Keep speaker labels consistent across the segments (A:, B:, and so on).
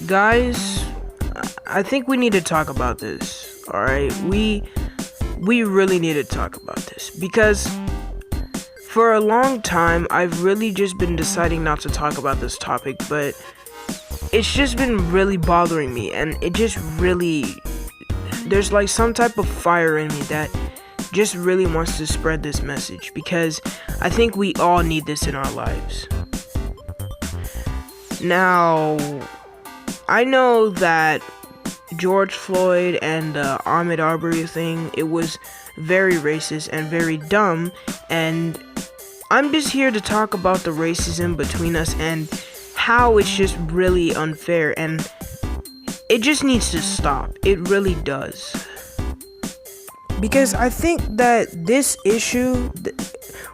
A: Guys, I think we need to talk about this. All right, we really need to talk about this because for a long time I've really just been deciding not to talk about this topic, but it's just been really bothering me, and it just really, there's like some type of fire in me that just really wants to spread this message because I think we all need this in our lives. Now, I know that George Floyd and the Ahmaud Arbery thing, it was very racist and very dumb, and I'm just here to talk about the racism between us and how it's just really unfair, and it just needs to stop. It really does. Because I think that this issue,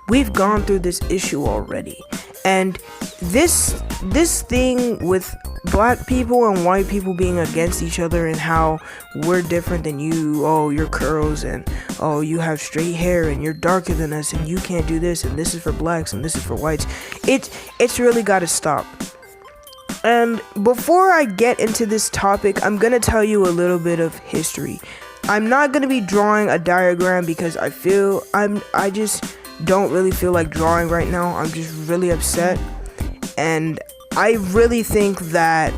A: we've gone through this issue already, and this thing with black people and white people being against each other and how we're different than you, oh, your curls, and oh, you have straight hair and you're darker than us and you can't do this, and this is for blacks and this is for whites, it's really got to stop. And before I get into this topic, I'm gonna tell you a little bit of history. I'm not gonna be drawing a diagram because I just don't really feel like drawing right now. I'm just really upset, and I really think that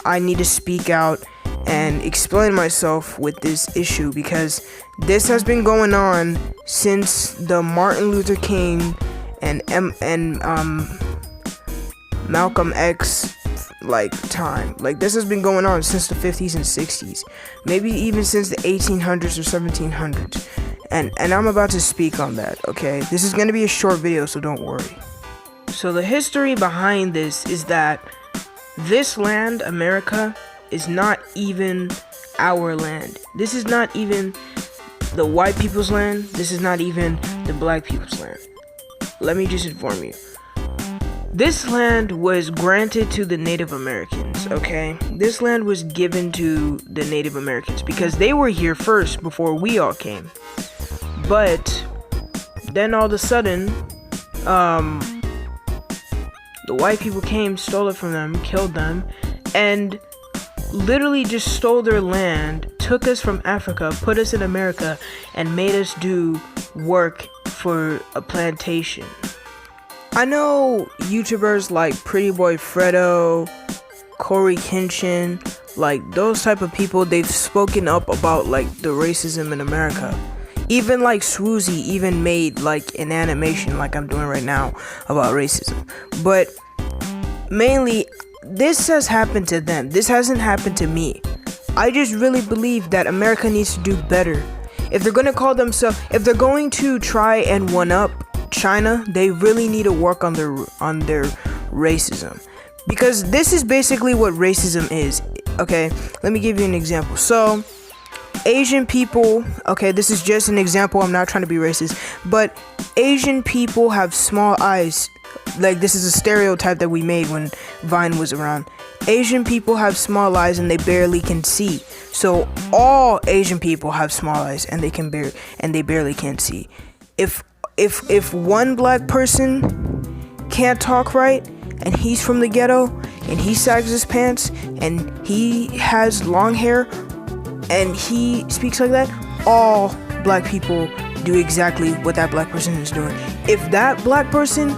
A: I need to speak out and explain myself with this issue because this has been going on since the Martin Luther King and Malcolm X time. Like, this has been going on since the 50s and 60s, maybe even since the 1800s or 1700s, and I'm about to speak on that. Okay, this is going to be a short video, so don't worry. So the history behind this is that this land, America, is not even our land. This is not even the white people's land. This is not even the black people's land. Let me just inform you. This land was granted to the Native Americans, okay? This land was given to the Native Americans because they were here first before we all came. But then all of a sudden, the white people came, stole it from them, killed them, and literally just stole their land, took us from Africa, put us in America, and made us do work for a plantation. I know YouTubers like Pretty Boy Fredo, Corey Kenshin, like those type of people, they've spoken up about like the racism in America. Even like Swoozie even made like an animation like I'm doing right now about racism. But mainly, this has happened to them. This hasn't happened to me. I just really believe that America needs to do better. If they're going to try and one up China, they really need to work on their racism, because this is basically what racism is. Okay, let me give you an example. So Asian people, okay, this is just an example, I'm not trying to be racist, but Asian people have small eyes. Like, this is a stereotype that we made when Vine was around. Asian people have small eyes and they barely can see. So all Asian people have small eyes and they barely can see. If one black person can't talk right and he's from the ghetto and he sags his pants and he has long hair and he speaks like that, all black people do exactly what that black person is doing. If that black person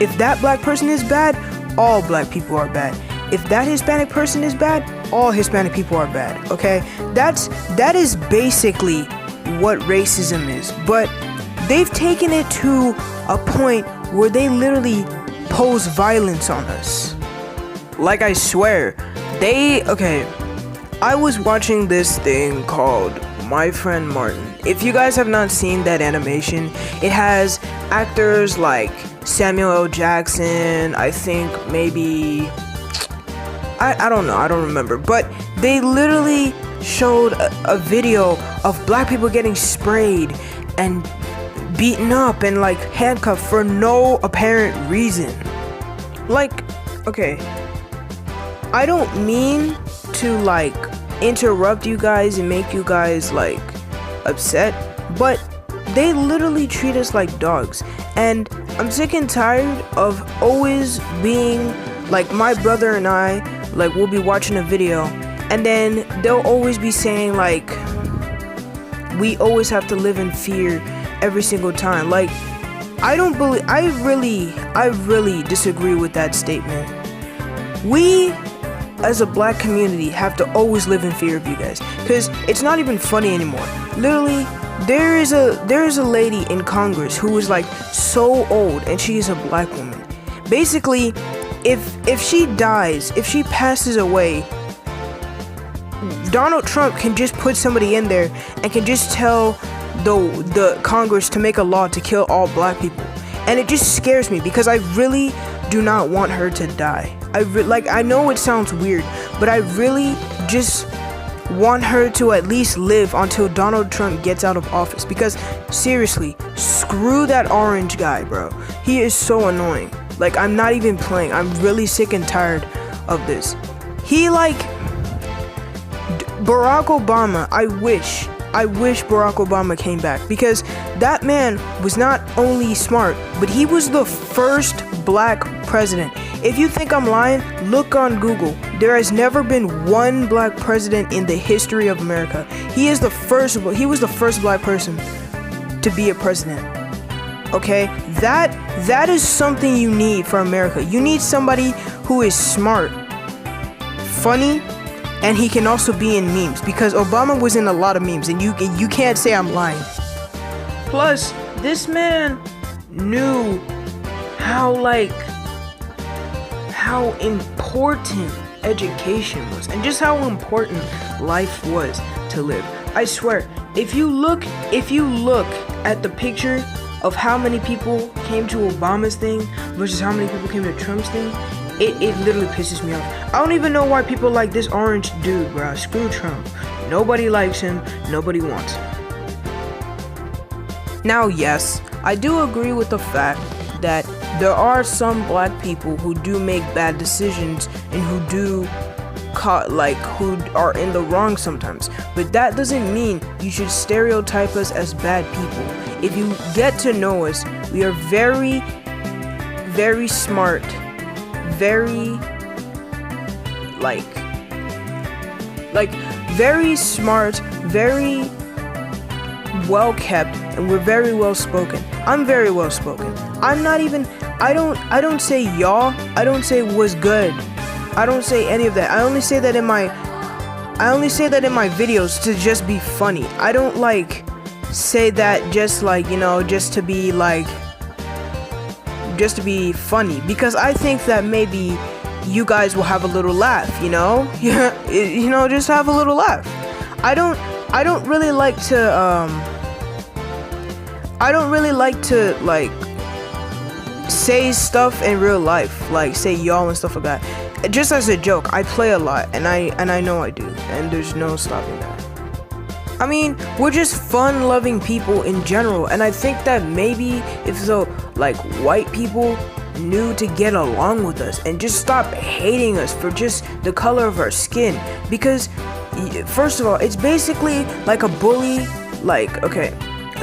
A: if that black person is bad, all black people are bad. If that Hispanic person is bad, all Hispanic people are bad. Okay, that is basically what racism is. But they've taken it to a point where they literally pose violence on us. Like, I swear, I was watching this thing called My Friend Martin. If you guys have not seen that animation, it has actors like Samuel L. Jackson, I think maybe, I don't know, I don't remember, but they literally showed a video of black people getting sprayed and beaten up and like handcuffed for no apparent reason. Like, okay, I don't mean to like interrupt you guys and make you guys like upset, but they literally treat us like dogs. And I'm sick and tired of always being like, my brother and I, like, we'll be watching a video and then they'll always be saying like, we always have to live in fear every single time. Like, I really disagree with that statement. We as a black community have to always live in fear of you guys, because it's not even funny anymore. Literally, there is a lady in Congress who is like so old, and she is a black woman. Basically, if she dies, if she passes away, Donald Trump can just put somebody in there and can just tell the Congress to make a law to kill all black people. And it just scares me, because I really do not want her to die. I know it sounds weird, but I really just want her to at least live until Donald Trump gets out of office. Because seriously, screw that orange guy, bro. He is so annoying. Like, I'm not even playing. I'm really sick and tired of this. Barack Obama, I wish Barack Obama came back, because that man was not only smart, but he was the first black president. If you think I'm lying, look on Google. There has never been one black president in the history of America. He was the first black person to be a president. Okay? That is something you need for America. You need somebody who is smart, funny, and he can also be in memes, because Obama was in a lot of memes, and you can't say I'm lying. Plus, this man knew how important education was, and just how important life was to live. I swear, if you look at the picture of how many people came to Obama's thing versus how many people came to Trump's thing, it literally pisses me off. I don't even know why people like this orange dude, bro. Screw Trump. Nobody likes him. Nobody wants him. Now, yes, I do agree with the fact that there are some black people who do make bad decisions and who are in the wrong sometimes. But that doesn't mean you should stereotype us as bad people. If you get to know us, we are very, very smart, very very smart, very well kept, and we're very well spoken. I'm very well spoken. I don't say y'all, I don't say was good, I don't say any of that. I only say that in my videos to just be funny. I don't say that just just to be funny, because I think that maybe you guys will have a little laugh, just have a little laugh. I don't really like to say stuff in real life, like say y'all and stuff like that, just as a joke. I play a lot, and I know I do, and there's no stopping that. I mean, we're just fun-loving people in general, and I think that maybe if white people knew to get along with us and just stop hating us for just the color of our skin, because first of all, it's basically like a bully. Okay,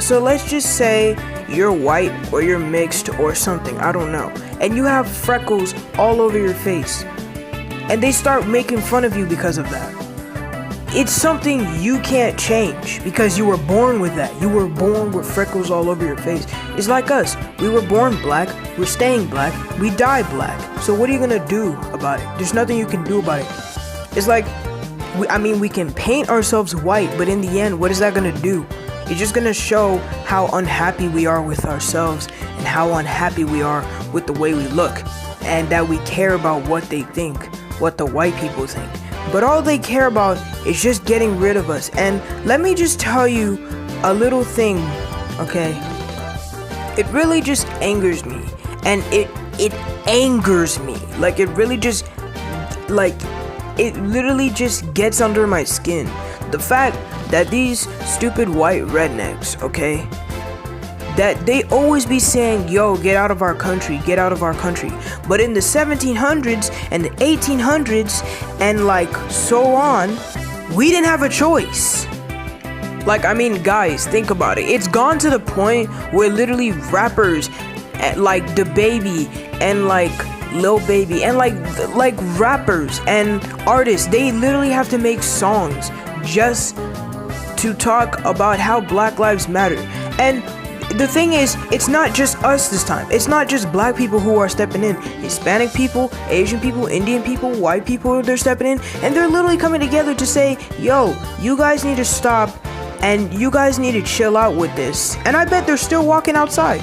A: so let's just say you're white or you're mixed or something, I don't know, and you have freckles all over your face, and they start making fun of you because of that. It's something you can't change, because you were born with that. You were born with freckles all over your face. It's like us. We were born black, we're staying black, we die black. So what are you gonna do about it? There's nothing you can do about it. It's like, we can paint ourselves white, but in the end, what is that gonna do? It's just gonna show how unhappy we are with ourselves, and how unhappy we are with the way we look, and that we care about what they think, what the white people think. But all they care about is just getting rid of us. And let me just tell you a little thing, okay? It really just angers me. And it angers me. It really just, it literally just gets under my skin. The fact that these stupid white rednecks, okay, that they always be saying, yo, get out of our country, get out of our country. But in the 1700s and the 1800s and so on, we didn't have a choice. Guys, think about it. It's gone to the point where literally rappers like DaBaby and like Lil Baby and like rappers and artists. They literally have to make songs just to talk about how Black Lives Matter. And the thing is, it's not just us this time. It's not just black people who are stepping in. Hispanic people, Asian people, Indian people, white people, they're stepping in, and they're literally coming together to say, yo, you guys need to stop and you guys need to chill out with this. And I bet they're still walking outside.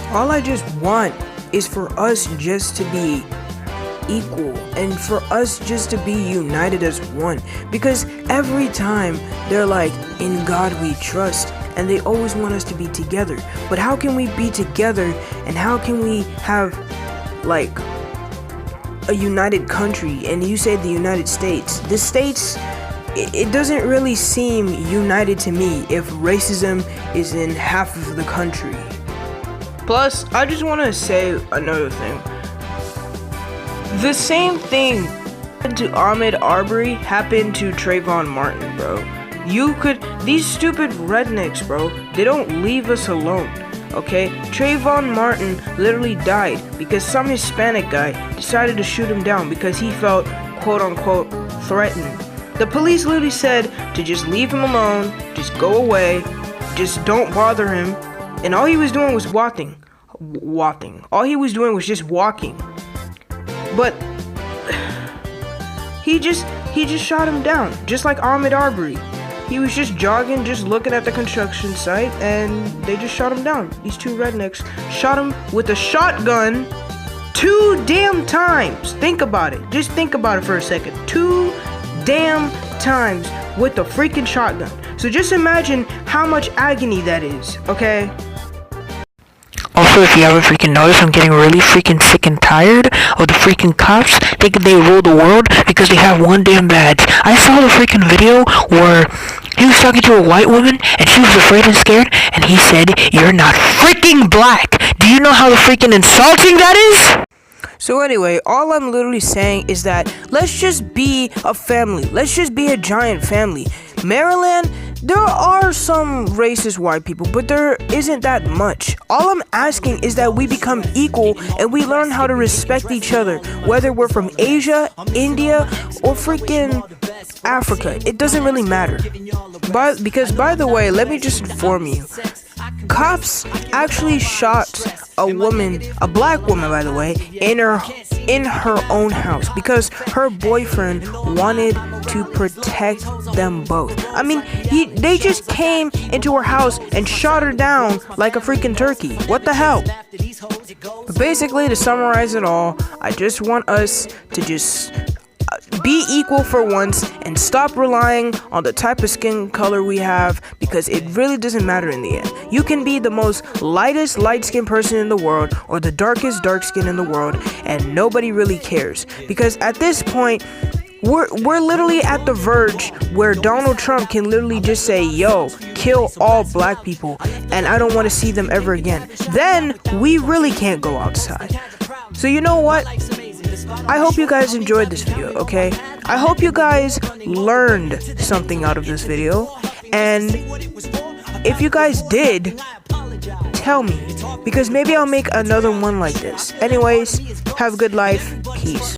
A: All I just want is for us just to be equal and for us just to be united as one. Because every time they're like, in God we trust, and they always want us to be together. But how can we be together and how can we have like a united country? And you say the United States. The States, it doesn't really seem united to me if racism is in half of the country. Plus, I just want to say another thing. The same thing to Ahmaud Arbery happened to Trayvon Martin, bro. These stupid rednecks, bro, they don't leave us alone, okay? Trayvon Martin literally died because some Hispanic guy decided to shoot him down because he felt, quote unquote, threatened. The police literally said to just leave him alone, just go away, just don't bother him, and all he was doing was walking. All he was doing was just walking. But he just shot him down, just like Ahmaud Arbery. He was just jogging, just looking at the construction site, and they just shot him down. These two rednecks shot him with a shotgun 2 damn times. Think about it. Just think about it for a second. 2 damn times with a freaking shotgun. So just imagine how much agony that is, okay?
B: Also, if you haven't freaking noticed, I'm getting really freaking sick and tired of the freaking cops thinking they rule the world because they have one damn badge. I saw the freaking video where he was talking to a white woman and she was afraid and scared and he said, "You're not freaking black." Do you know how freaking insulting that is?
A: So anyway, all I'm literally saying is that let's just be a family. Let's just be a giant family. Maryland, there are some racist white people, but there isn't that much. All I'm asking is that we become equal and we learn how to respect each other, whether we're from Asia, India, or freaking Africa. It doesn't really matter. Because by the way, let me just inform you. Cops actually shot a woman, a black woman by the way, in her own house because her boyfriend wanted to protect them both. I mean, they just came into her house and shot her down like a freaking turkey. What the hell? But basically, to summarize it all, I just want us to just be equal for once and stop relying on the type of skin color we have, because it really doesn't matter in the end. You can be the most lightest light-skinned person in the world or the darkest dark skin in the world and nobody really cares, because at this point we're literally at the verge where Donald Trump can literally just say, yo, kill all black people and I don't want to see them ever again. Then we really can't go outside. So you know what? I hope you guys enjoyed this video, okay? I hope you guys learned something out of this video. And if you guys did, tell me, because maybe I'll make another one like this. Anyways, have a good life. Peace.